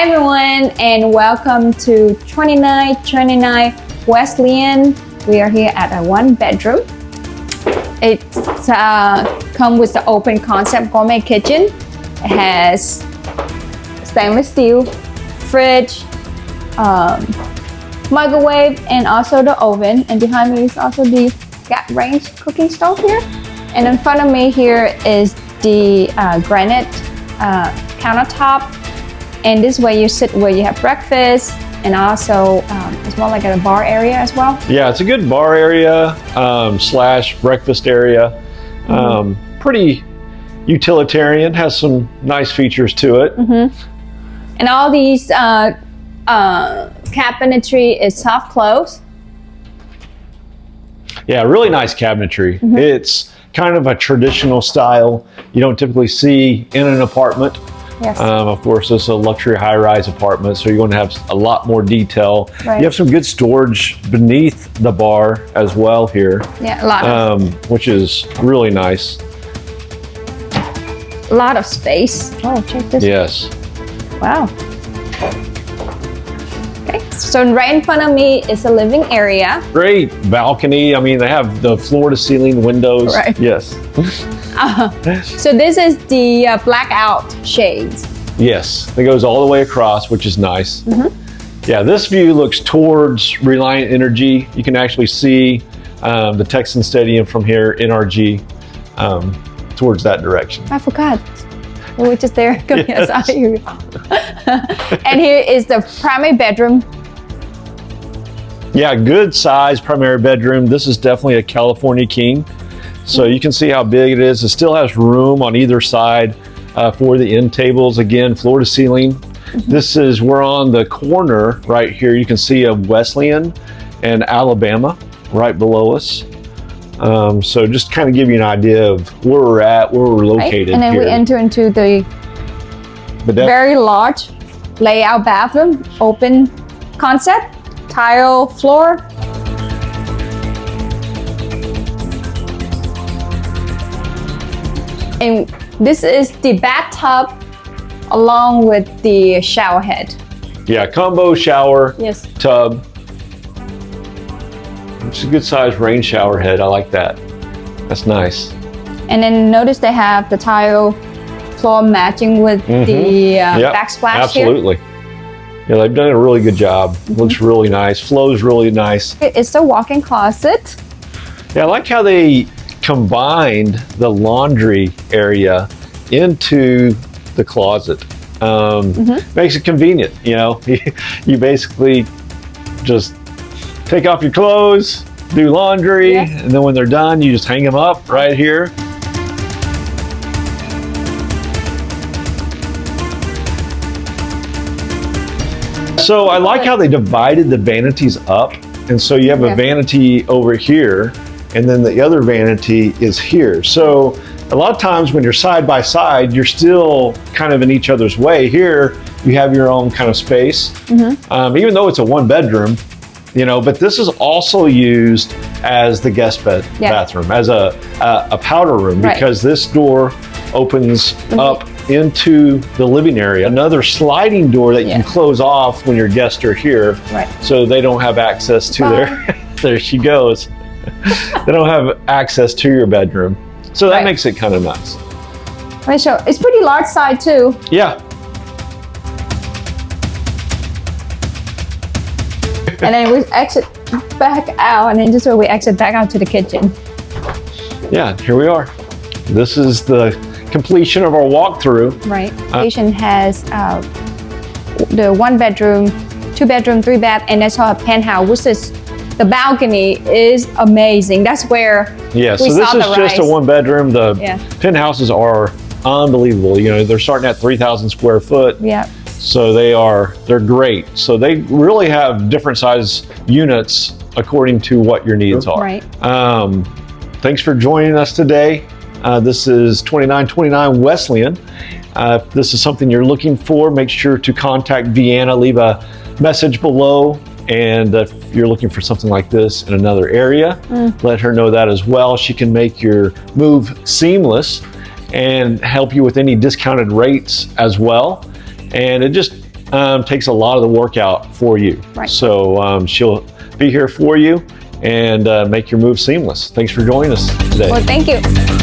Hi everyone, and welcome to 2929 Weslayan. We are here at a one bedroom. It's come with the open concept gourmet kitchen. It has stainless steel, fridge, microwave, and also the oven. And behind me is also the gas range cooking stove here. And in front of me here is the granite countertop. And this way you sit where you have breakfast, and also it's more like a bar area as well. Yeah, it's a good bar area slash breakfast area. Pretty utilitarian, has some nice features to it. And all these cabinetry is soft close. Yeah, really nice cabinetry. It's kind of a traditional style you don't typically see in an apartment. Yes. Of course, this is a luxury high-rise apartment, so you're going to have a lot more detail. Right. You have some good storage beneath the bar as well here. Yeah, a lot of which is really nice. a lot of space. Oh, check this. Yes. Wow. Okay, so right in front of me is a living area. Great balcony. I mean, they have the floor-to-ceiling windows. Right. Yes. So this is the blackout shades. Yes, it goes all the way across, which is nice. Yeah, this view looks towards Reliant Energy. You can actually see the Texan Stadium from here, NRG, towards that direction. I forgot. We were just there. Come here. Yes. Sorry. And here is the primary bedroom. Yeah, good size primary bedroom. This is definitely a California king. So you can see how big it is. It still has room on either side for the end tables. Again, floor to ceiling. We're on the corner right here. You can see a Weslayan and Alabama right below us. So just kind of give you an idea of where we're at, where we're located. And then here. we enter into the very large layout bathroom, open concept, tile floor. And this is the bathtub along with the shower head. Yeah, combo shower Yes. tub. It's a good size rain shower head. I like that. That's nice. And then notice they have the tile floor matching with the backsplash absolutely. Yeah, they've done a really good job. Looks really nice. Flows really nice. here. It's the walk-in closet. Yeah, I like how they combined the laundry area into the closet. Makes it convenient, you know. You basically just take off your clothes, do laundry, and then when they're done, you just hang them up right here. So I like how they divided the vanities up. And so you have a vanity over here, and then the other vanity is here. So a lot of times when you're side by side, you're still kind of in each other's way. Here, you have your own kind of space, even though it's a one bedroom, you know, but this is also used as the guest bathroom, as a powder room, because this door opens up into the living area. Another sliding door that you can close off when your guests are here, so they don't have access to their, there she goes. They don't have access to your bedroom. So that makes it kind of nice. Right, so it's pretty large side too. Yeah. And then we exit back out, and then this way we exit back out to the kitchen. Yeah, here we are. This is the completion of our walkthrough. Right. The kitchen has the one bedroom, two bedroom, three bath, and that's our penthouse, which is the balcony is amazing. That's where yeah, so we this saw is the just a one bedroom. The penthouses are unbelievable. You know, they're starting at 3,000 square foot. Yeah. So they're great. So they really have different size units according to what your needs are. Right. Thanks for joining us today. This is 2929 Weslayan. If this is something you're looking for, make sure to contact Vienna. Leave a message below. And if you're looking for something like this in another area, let her know that as well. She can make your move seamless and help you with any discounted rates as well. And it just takes a lot of the work out for you. Right. So she'll be here for you and make your move seamless. Thanks for joining us today. Well, thank you.